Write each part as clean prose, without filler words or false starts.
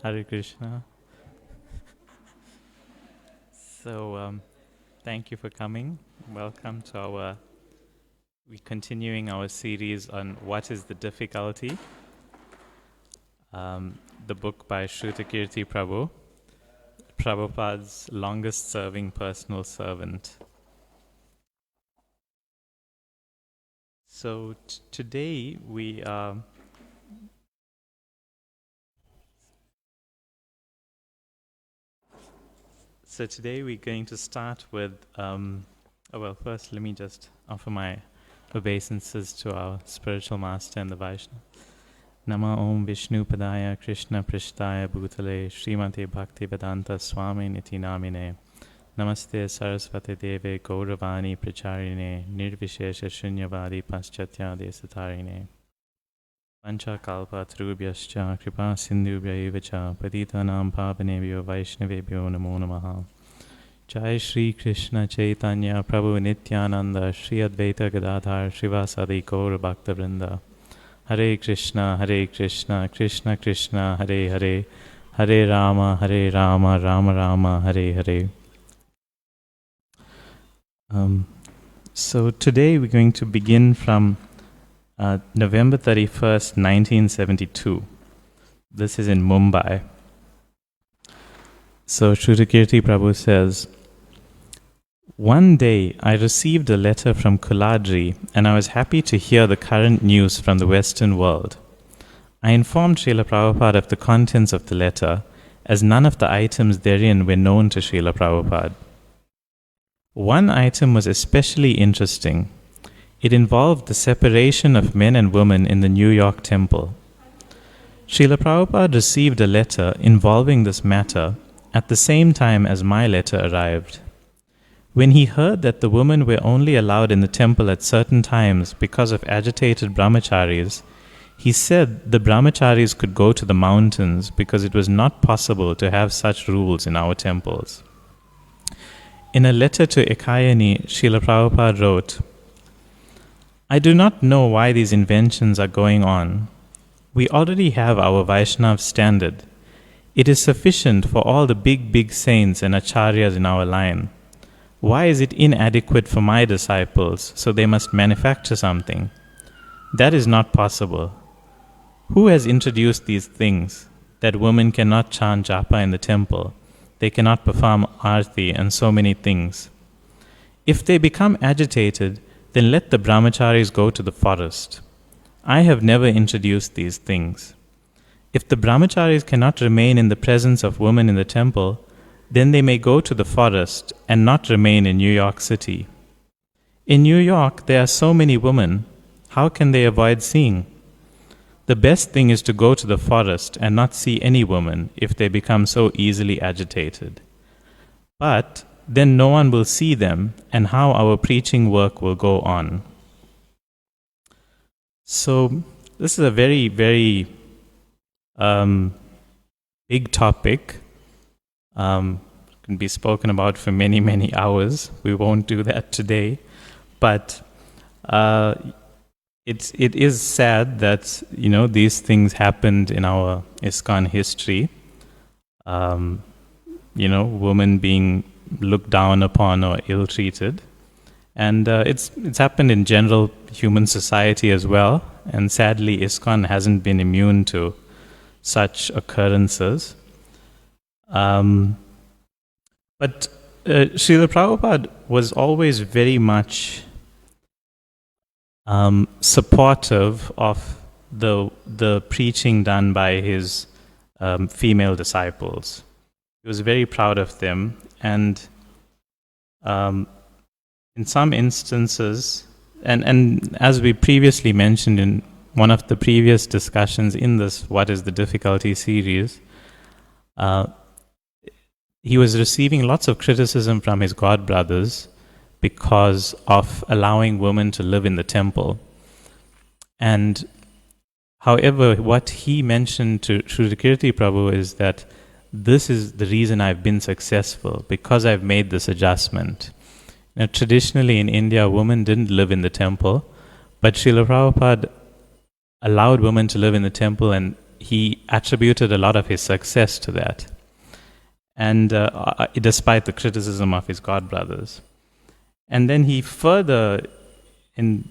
Hare Krishna. So, thank you for coming. Welcome to we're continuing our series on What is the Difficulty, the book by Shrutakirti Prabhu, Prabhupada's longest serving personal servant. So, today we So today we're going to start with, first let me just offer my obeisances to our spiritual master and the Vaishnava. Nama Om Vishnu Padaya Krishna Prishtaya Bhutale Srimate Bhakti Vedanta Swami Niti Namine Namaste Saraswati Deve Gauravani Pracharine Nirvishesha Shunyavadi Paschatya Desatarine Pancha Kalpa Trubhyascha Kripa Sindhubhya Evacha Patitanam Pavanebhyo Vaishnavebhyo Namo Namaha. Jai Shri Krishna Chaitanya Prabhu Nityananda Shri Advaita Gadadhar Srivasadi Gaur Bhakta Vrinda. Hare Krishna Krishna Krishna Hare Hare Hare Rama Rama Rama Hare Hare. So today we're going to begin from November 31st, 1972. This is in Mumbai. So Shrutakirti Prabhu says, one day I received a letter from Kuladri and I was happy to hear the current news from the Western world. I informed Srila Prabhupada of the contents of the letter, as none of the items therein were known to Srila Prabhupada. One item was especially interesting. It involved the separation of men and women in the New York temple. Srila Prabhupada received a letter involving this matter at the same time as my letter arrived. When he heard that the women were only allowed in the temple at certain times because of agitated brahmacharis, he said the brahmacharis could go to the mountains because it was not possible to have such rules in our temples. In a letter to Ekayani, Srila Prabhupada wrote, I do not know why these inventions are going on. We already have our Vaishnav standard. It is sufficient for all the big saints and acharyas in our line. Why is it inadequate for my disciples, so they must manufacture something? That is not possible. Who has introduced these things? That women cannot chant japa in the temple, they cannot perform arti and so many things. If they become agitated, then let the brahmacharis go to the forest. I have never introduced these things. If the brahmacharis cannot remain in the presence of women in the temple, then they may go to the forest and not remain in New York City. In New York, there are so many women. How can they avoid seeing? The best thing is to go to the forest and not see any woman if they become so easily agitated. But then no one will see them, and how our preaching work will go on. So this is a very, very big topic. Can be spoken about for many, many hours. We won't do that today. But it is sad that these things happened in our ISKCON history. Women being looked down upon or ill-treated. And it's happened in general human society as well. And sadly, ISKCON hasn't been immune to such occurrences. But Srila Prabhupada was always very much supportive of the preaching done by his female disciples. He was very proud of them, and in some instances, and as we previously mentioned in one of the previous discussions in this What is the Difficulty series, he was receiving lots of criticism from his god brothers because of allowing women to live in the temple. And however, what he mentioned to Shrutakirti Prabhu is that this is the reason I've been successful, because I've made this adjustment. Traditionally in India, women didn't live in the temple, but Srila Prabhupada allowed women to live in the temple, and he attributed a lot of his success to that, and despite the criticism of his godbrothers. And then he further, in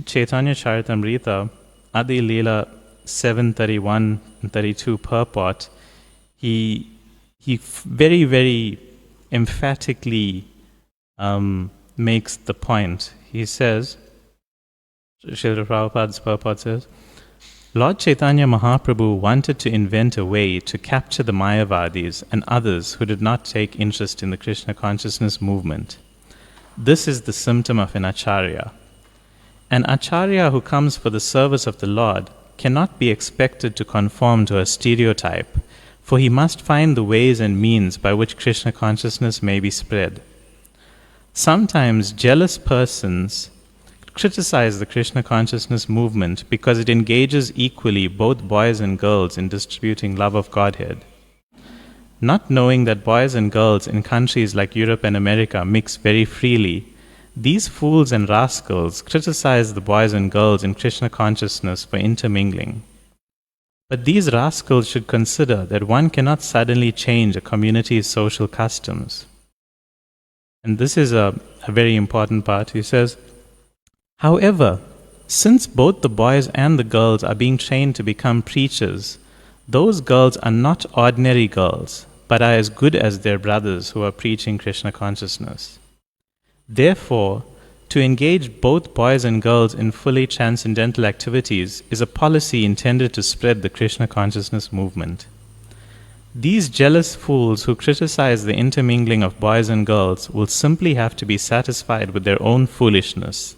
Chaitanya Charitamrita, Adi Leela 7:31 and 32 purport, he very, very emphatically makes the point. He says, Srila Prabhupada's purport says, Lord Chaitanya Mahaprabhu wanted to invent a way to capture the Mayavadis and others who did not take interest in the Krishna consciousness movement. This is the symptom of an acharya. An acharya who comes for the service of the Lord cannot be expected to conform to a stereotype, for he must find the ways and means by which Krishna consciousness may be spread. Sometimes jealous persons criticize the Krishna consciousness movement because it engages equally both boys and girls in distributing love of Godhead. Not knowing that boys and girls in countries like Europe and America mix very freely, these fools and rascals criticize the boys and girls in Krishna consciousness for intermingling. But these rascals should consider that one cannot suddenly change a community's social customs. And this is a very important part. He says, however, since both the boys and the girls are being trained to become preachers, those girls are not ordinary girls, but are as good as their brothers who are preaching Krishna consciousness. Therefore, to engage both boys and girls in fully transcendental activities is a policy intended to spread the Krishna consciousness movement. These jealous fools who criticize the intermingling of boys and girls will simply have to be satisfied with their own foolishness,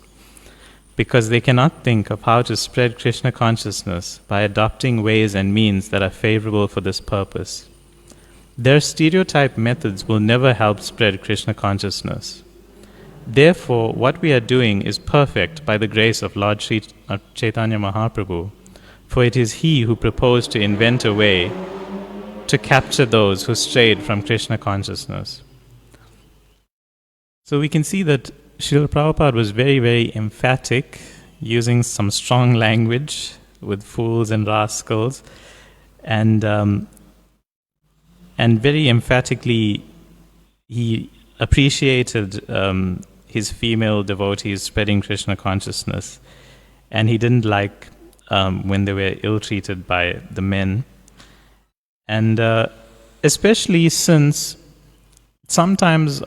because they cannot think of how to spread Krishna consciousness by adopting ways and means that are favorable for this purpose. Their stereotype methods will never help spread Krishna consciousness. Therefore, what we are doing is perfect by the grace of Lord Sri Chaitanya Mahaprabhu, for it is he who proposed to invent a way to capture those who strayed from Krishna consciousness. So we can see that Srila Prabhupada was very, very emphatic, using some strong language with fools and rascals, and very emphatically he appreciated his female devotees spreading Krishna consciousness, and he didn't like when they were ill-treated by the men. And especially since sometimes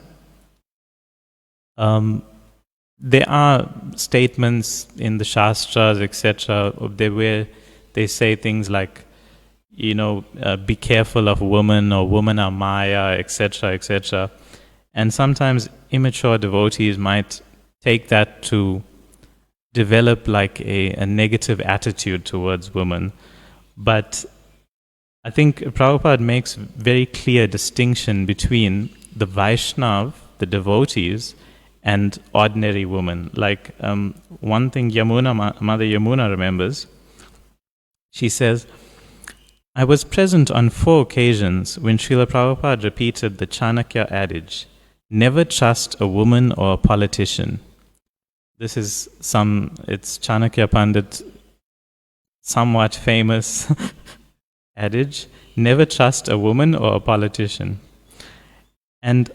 there are statements in the Shastras, etc., where they say things like, be careful of woman, or woman are Maya, etc., etc. And sometimes immature devotees might take that to develop like a negative attitude towards women. But I think Prabhupada makes very clear distinction between the Vaishnav, the devotees, and ordinary women. Like one thing Mother Yamuna remembers, she says, I was present on 4 occasions when Srila Prabhupada repeated the Chanakya adage, never trust a woman or a politician. This is it's Chanakya Pandit, somewhat famous adage, never trust a woman or a politician. And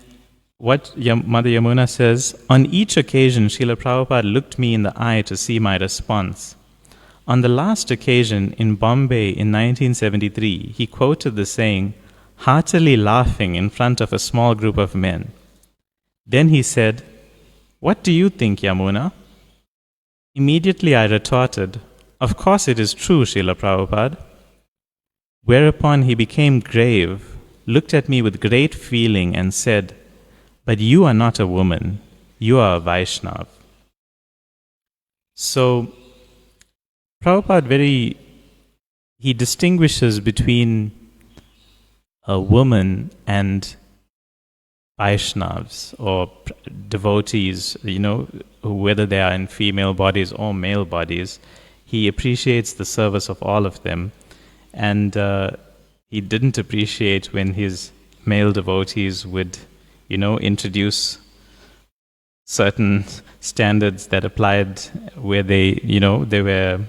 what Mother Yamuna says, on each occasion, Srila Prabhupada looked me in the eye to see my response. On the last occasion in Bombay in 1973, he quoted the saying, heartily laughing in front of a small group of men. Then he said, what do you think, Yamuna? Immediately I retorted, of course it is true, Srila Prabhupada. Whereupon he became grave, looked at me with great feeling and said, but you are not a woman, you are a Vaishnav. So, Prabhupada he distinguishes between a woman and Vaishnavas or devotees, whether they are in female bodies or male bodies. He appreciates the service of all of them. And he didn't appreciate when his male devotees would, introduce certain standards that applied where they were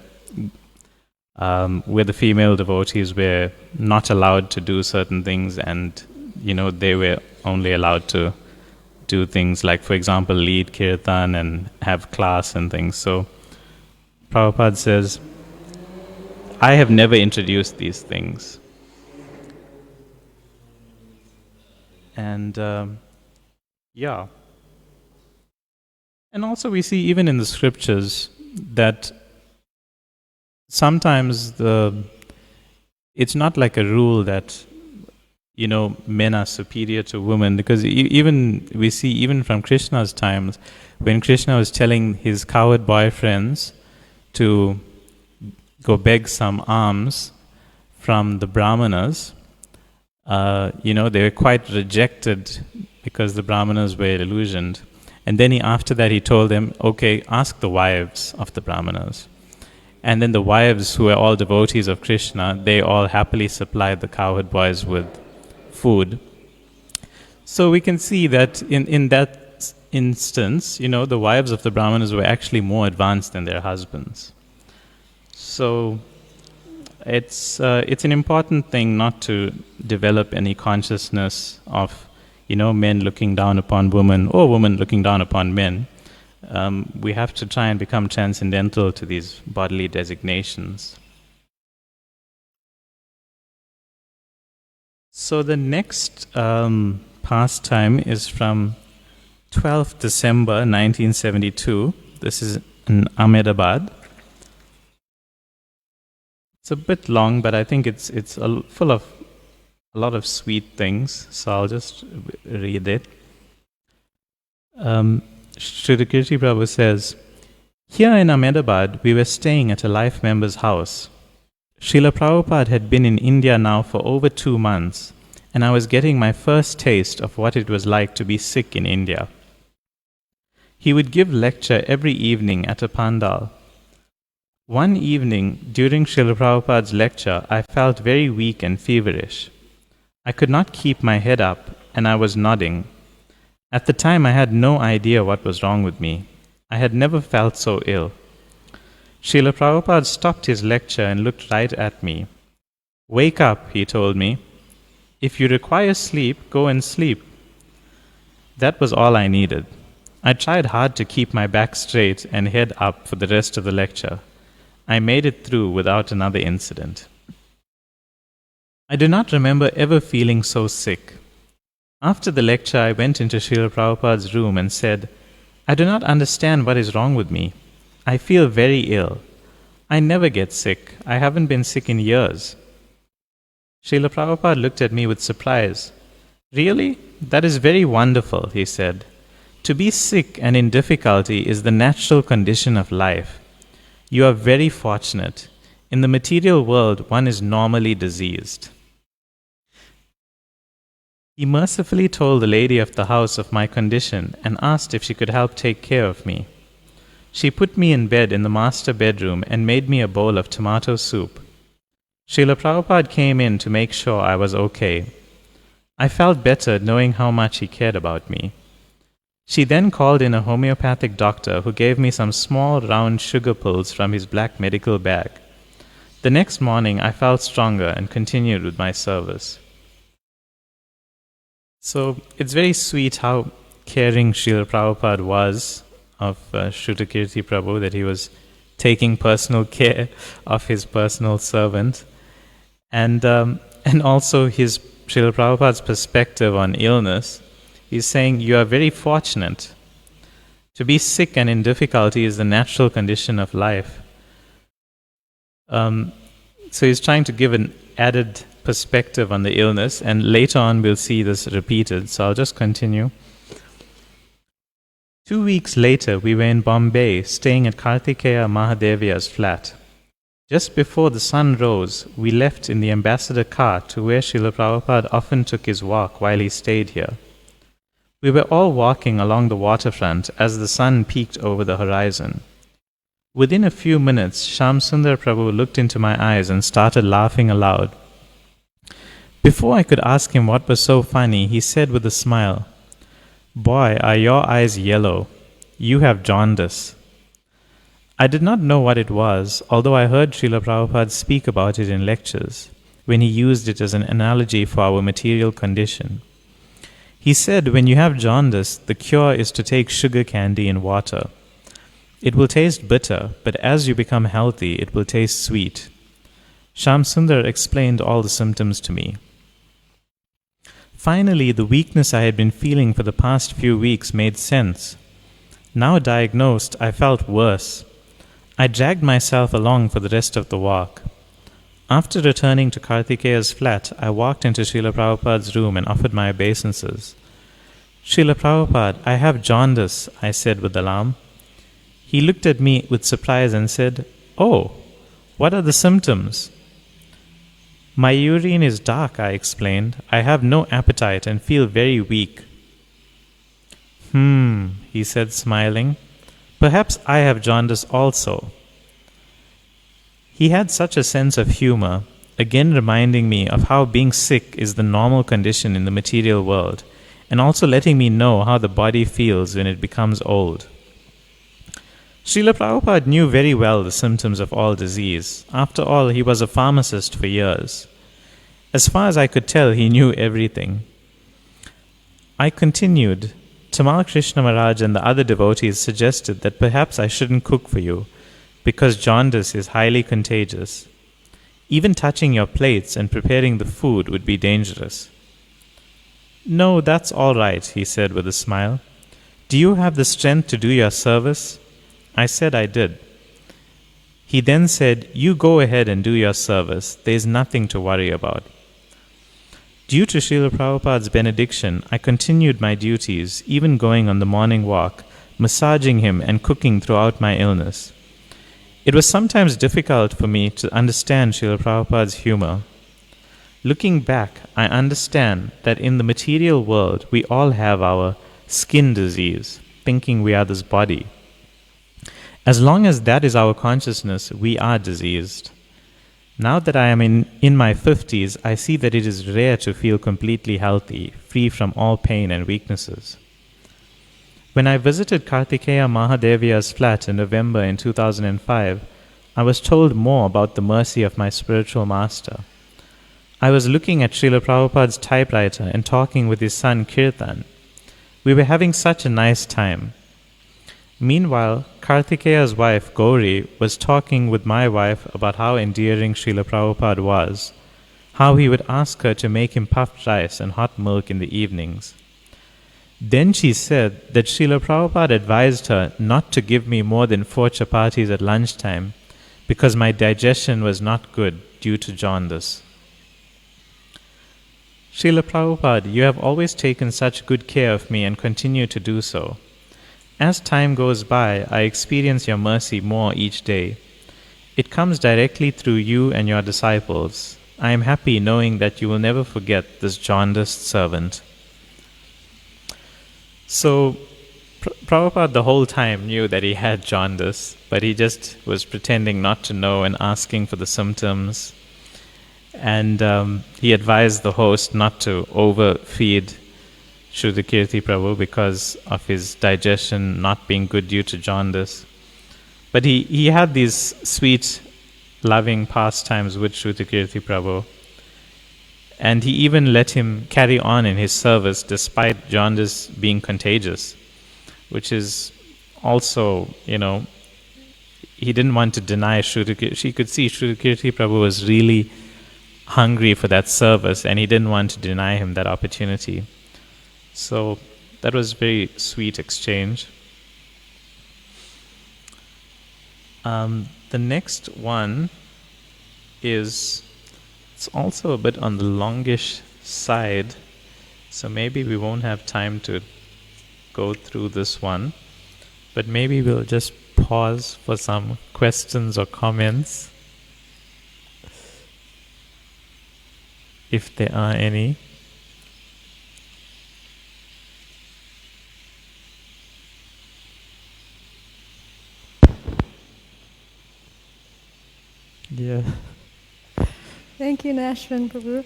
where the female devotees were not allowed to do certain things, and they were only allowed to do things like, for example, lead kirtan and have class and things. So Prabhupada says, I have never introduced these things. And yeah. And also we see even in the scriptures that sometimes it's not like a rule that men are superior to women, because even we see even from Krishna's times, when Krishna was telling his cowherd boyfriends to go beg some alms from the brahmanas, they were quite rejected because the brahmanas were illusioned. And then after that he told them, okay, ask the wives of the brahmanas. And then the wives, who were all devotees of Krishna, they all happily supplied the cowherd boys with food. So we can see that in that instance, the wives of the brahmanas were actually more advanced than their husbands. So it's an important thing not to develop any consciousness of men looking down upon women or women looking down upon men. We have to try and become transcendental to these bodily designations. So the next pastime is from 12th December 1972. This is in Ahmedabad. It's a bit long, but I think it's full of a lot of sweet things, so I'll just read it. Sridhar Prabhu says, here in Ahmedabad, we were staying at a life member's house. Srila Prabhupada had been in India now for over 2 months, and I was getting my first taste of what it was like to be sick in India. He would give lecture every evening at a pandal. One evening, during Srila Prabhupada's lecture, I felt very weak and feverish. I could not keep my head up, and I was nodding. At the time, I had no idea what was wrong with me. I had never felt so ill. Srila Prabhupada stopped his lecture and looked right at me. Wake up, he told me. If you require sleep, go and sleep. That was all I needed. I tried hard to keep my back straight and head up for the rest of the lecture. I made it through without another incident. I do not remember ever feeling so sick. After the lecture, I went into Srila Prabhupada's room and said, I do not understand what is wrong with me. I feel very ill. I never get sick. I haven't been sick in years. Srila Prabhupada looked at me with surprise. Really? That is very wonderful, he said. To be sick and in difficulty is the natural condition of life. You are very fortunate. In the material world, one is normally diseased. He mercifully told the lady of the house of my condition and asked if she could help take care of me. She put me in bed in the master bedroom and made me a bowl of tomato soup. Srila Prabhupada came in to make sure I was okay. I felt better knowing how much he cared about me. She then called in a homeopathic doctor who gave me some small round sugar pills from his black medical bag. The next morning I felt stronger and continued with my service. So it's very sweet how caring Srila Prabhupada was of Sridhar Prabhu, that he was taking personal care of his personal servant, and also his Srila Prabhupada's perspective on illness. He's saying you are very fortunate. To be sick and in difficulty is the natural condition of life. So he's trying to give an added perspective on the illness, and later on we'll see this repeated, so I'll just continue. 2 weeks later, we were in Bombay, staying at Kartikeya Mahadeviya's flat. Just before the sun rose, we left in the ambassador car to where Srila Prabhupada often took his walk while he stayed here. We were all walking along the waterfront as the sun peeked over the horizon. Within a few minutes, Shamsundar Prabhu looked into my eyes and started laughing aloud. Before I could ask him what was so funny, he said with a smile, "Boy, are your eyes yellow. You have jaundice." I did not know what it was, although I heard Srila Prabhupada speak about it in lectures, when he used it as an analogy for our material condition. He said when you have jaundice, the cure is to take sugar candy in water. It will taste bitter, but as you become healthy, it will taste sweet. Sham Sundar explained all the symptoms to me. Finally, the weakness I had been feeling for the past few weeks made sense. Now diagnosed, I felt worse. I dragged myself along for the rest of the walk. After returning to Kartikeya's flat, I walked into Srila Prabhupada's room and offered my obeisances. Srila Prabhupada, I have jaundice, I said with alarm. He looked at me with surprise and said, "Oh, what are the symptoms?" "My urine is dark," I explained. "I have no appetite and feel very weak." He said, smiling. "Perhaps I have jaundice also." He had such a sense of humor, again reminding me of how being sick is the normal condition in the material world, and also letting me know how the body feels when it becomes old. Srila Prabhupada knew very well the symptoms of all disease. After all, he was a pharmacist for years. As far as I could tell, he knew everything. I continued. Tamal Krishna Maharaj and the other devotees suggested that perhaps I shouldn't cook for you, because jaundice is highly contagious. Even touching your plates and preparing the food would be dangerous. "No, that's all right," he said with a smile. "Do you have the strength to do your service?" I said I did. He then said, "You go ahead and do your service. There is nothing to worry about." Due to Srila Prabhupada's benediction, I continued my duties, even going on the morning walk, massaging him and cooking throughout my illness. It was sometimes difficult for me to understand Srila Prabhupada's humor. Looking back, I understand that in the material world, we all have our skin disease, thinking we are this body. As long as that is our consciousness, we are diseased. Now that I am in my 50s, I see that it is rare to feel completely healthy, free from all pain and weaknesses. When I visited Kartikeya Mahadeviya's flat in November in 2005, I was told more about the mercy of my spiritual master. I was looking at Srila Prabhupada's typewriter and talking with his son Kirtan. We were having such a nice time. Meanwhile, Kartikeya's wife, Gauri, was talking with my wife about how endearing Srila Prabhupada was, how he would ask her to make him puffed rice and hot milk in the evenings. Then she said that Srila Prabhupada advised her not to give me more than 4 chapatis at lunchtime because my digestion was not good due to jaundice. Srila Prabhupada, you have always taken such good care of me and continue to do so. As time goes by, I experience your mercy more each day. It comes directly through you and your disciples. I am happy knowing that you will never forget this jaundiced servant. So, Prabhupada the whole time knew that he had jaundice, but he just was pretending not to know and asking for the symptoms. And he advised the host not to overfeed Shrudakirti Prabhu because of his digestion not being good due to jaundice. But he had these sweet, loving pastimes with Shrudakirti Prabhu. And he even let him carry on in his service despite jaundice being contagious, which is also, he didn't want to deny Shrudakirti. She could see Shrudakirti Prabhu was really hungry for that service, and he didn't want to deny him that opportunity. So that was a very sweet exchange. The next one is, it's also a bit on the longish side, so maybe we won't have time to go through this one, but maybe we'll just pause for some questions or comments, if there are any. Yeah. Thank you, Nashvin Prabhu.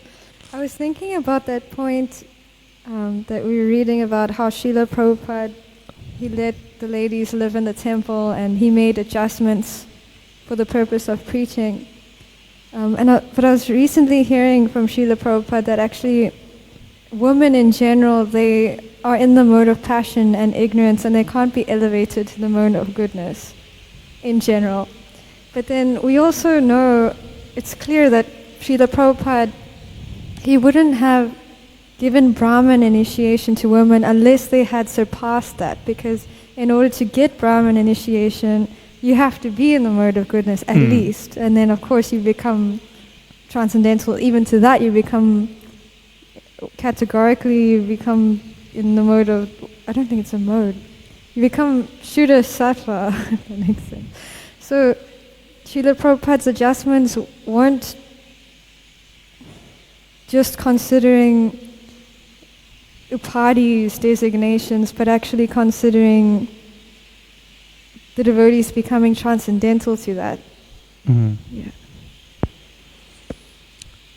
I was thinking about that point that we were reading about how Srila Prabhupada he let the ladies live in the temple, and he made adjustments for the purpose of preaching. But I was recently hearing from Srila Prabhupada that actually women in general, they are in the mode of passion and ignorance, and they can't be elevated to the mode of goodness in general. But then we also know, it's clear that Srila Prabhupada, he wouldn't have given Brahman initiation to women unless they had surpassed that, because in order to get Brahman initiation, you have to be in the mode of goodness at least. And then of course you become transcendental. Even to that you become, categorically you become in the mode of, I don't think it's a mode, you become Shuddha Sattva, if that makes sense. So Srila Prabhupada's adjustments weren't just considering upadhis, designations, but actually considering the devotees becoming transcendental to that.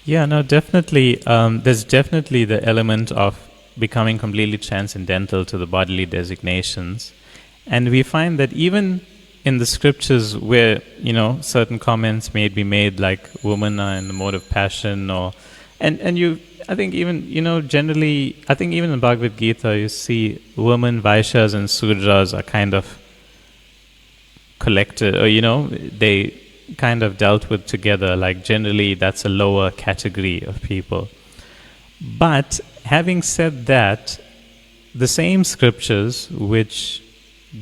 Yeah, no, definitely. There's definitely the element of becoming completely transcendental to the bodily designations. And we find that even in the scriptures where, certain comments may be made, like women are in the mode of passion, I think even, generally, I think even in Bhagavad Gita, you see women, Vaishyas and Sudras are kind of collected, or, they kind of dealt with together, like generally that's a lower category of people. But having said that, the same scriptures which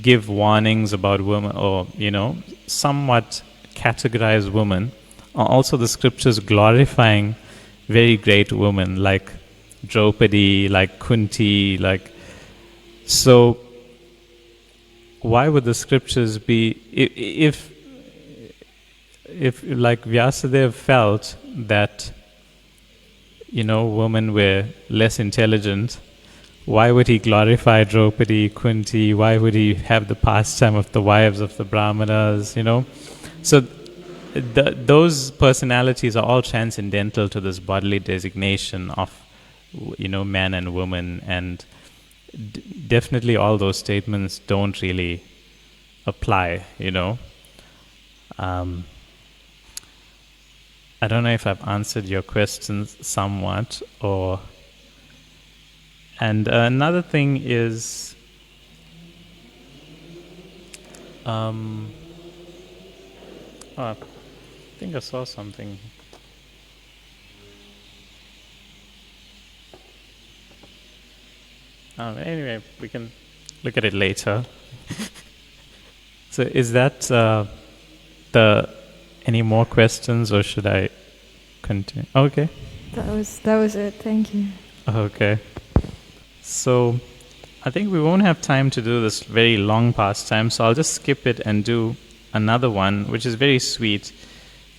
give warnings about women, or, somewhat categorize women, are also the scriptures glorifying very great women like Draupadi, like Kunti, so why would the scriptures be, if like Vyasadeva felt that, women were less intelligent, why would he glorify Draupadi, Kunti? Why would he have the pastime of the wives of the Brahmanas, So those personalities are all transcendental to this bodily designation of, man and woman, and definitely all those statements don't really apply, I don't know if I've answered your questions somewhat, and another thing is, I think I saw something. Anyway, we can look at it later. So is that any more questions, or should I continue? Okay. That was it. Thank you. Okay. So I think we won't have time to do this very long pastime, so I'll just skip it and do another one, which is very sweet,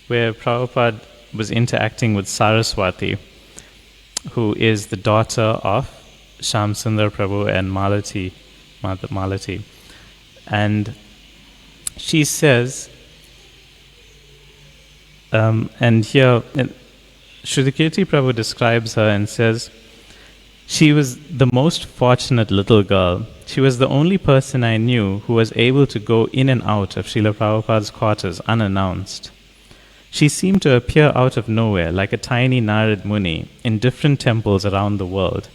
where Prabhupada was interacting with Saraswati, who is the daughter of Shamsundar Prabhu and Malati. And she says, and here Shrutikirti Prabhu describes her and says, she was the most fortunate little girl. She was the only person I knew who was able to go in and out of Srila Prabhupada's quarters unannounced. She seemed to appear out of nowhere like a tiny Narad Muni in different temples around the world.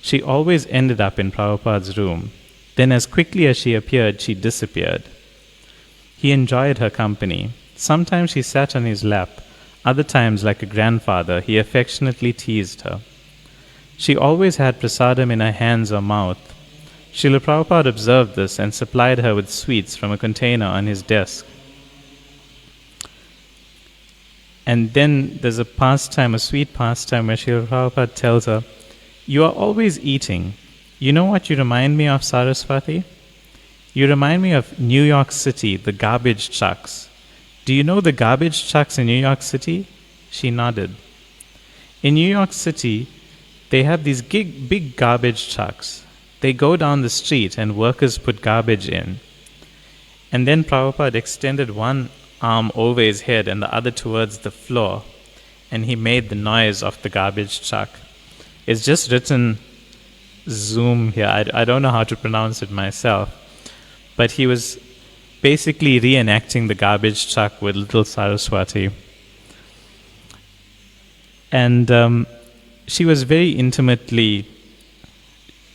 She always ended up in Prabhupada's room. Then as quickly as she appeared, she disappeared. He enjoyed her company. Sometimes she sat on his lap. Other times, like a grandfather, he affectionately teased her. She always had prasadam in her hands or mouth. Srila Prabhupada observed this and supplied her with sweets from a container on his desk. And then there's a sweet pastime where Srila Prabhupada tells her, "You are always eating. You know what you remind me of, Saraswati? You remind me of New York City, the garbage trucks. Do you know the garbage trucks in New York City?" She nodded. In New York City, they have these big garbage trucks. They go down the street and workers put garbage in. And then Prabhupada extended one arm over his head and the other towards the floor, and he made the noise of the garbage truck. It's just written Zoom here. I don't know how to pronounce it myself. But he was basically reenacting the garbage truck with little Saraswati. And she was very intimately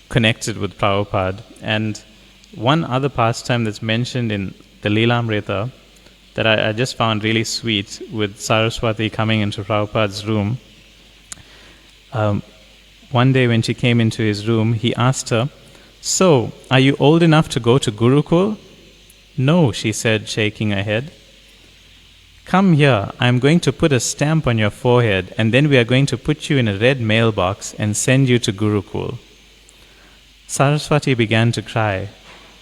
connected with Prabhupada. And one other pastime that's mentioned in the Leelamrita that I just found really sweet, with Saraswati coming into Prabhupada's room. One day when she came into his room, he asked her, "So, are you old enough to go to Gurukul?" "No," she said, shaking her head. "Come here, I am going to put a stamp on your forehead, and then we are going to put you in a red mailbox and send you to Gurukul." Saraswati began to cry,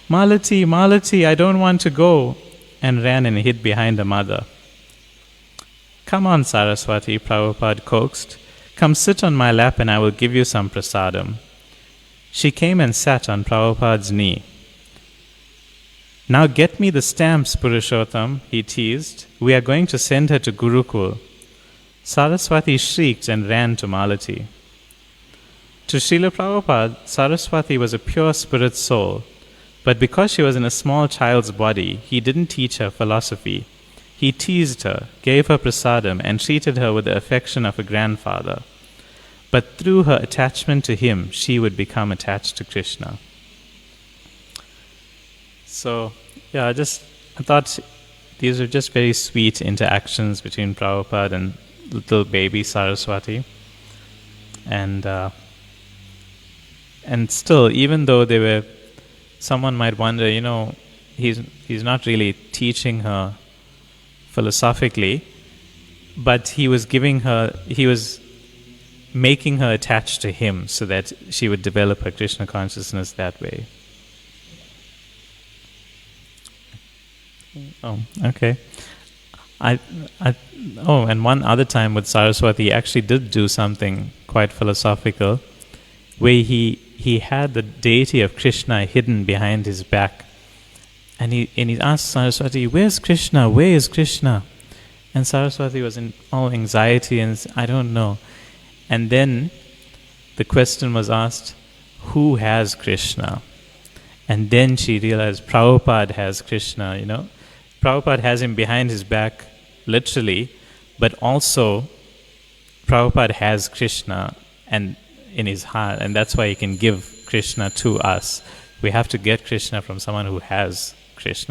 "Malati, Malati, I don't want to go," and ran and hid behind her mother. "Come on, Saraswati," Prabhupada coaxed. "Come sit on my lap and I will give you some prasadam." She came and sat on Prabhupada's knee. "Now get me the stamps, Purushottam," he teased. "We are going to send her to Gurukul." Saraswati shrieked and ran to Malati. To Srila Prabhupada, Saraswati was a pure spirit soul, but because she was in a small child's body, he didn't teach her philosophy. He teased her, gave her prasadam, and treated her with the affection of a grandfather. But through her attachment to him, she would become attached to Krishna. So, I thought these are just very sweet interactions between Prabhupada and little baby Saraswati. And still, even though they were, someone might wonder, he's not really teaching her philosophically, but he was making her attached to him so that she would develop her Krishna consciousness that way. Oh, okay. And one other time with Saraswati, he actually did do something quite philosophical, where he had the deity of Krishna hidden behind his back. And he asked Saraswati, "Where's Krishna? Where is Krishna?" And Saraswati was in all anxiety and said, "I don't know." And then the question was asked, "Who has Krishna?" And then she realized Prabhupada has Krishna, Prabhupada has him behind his back, literally, but also Prabhupada has Krishna and in his heart, and that's why he can give Krishna to us. We have to get Krishna from someone who has Krishna.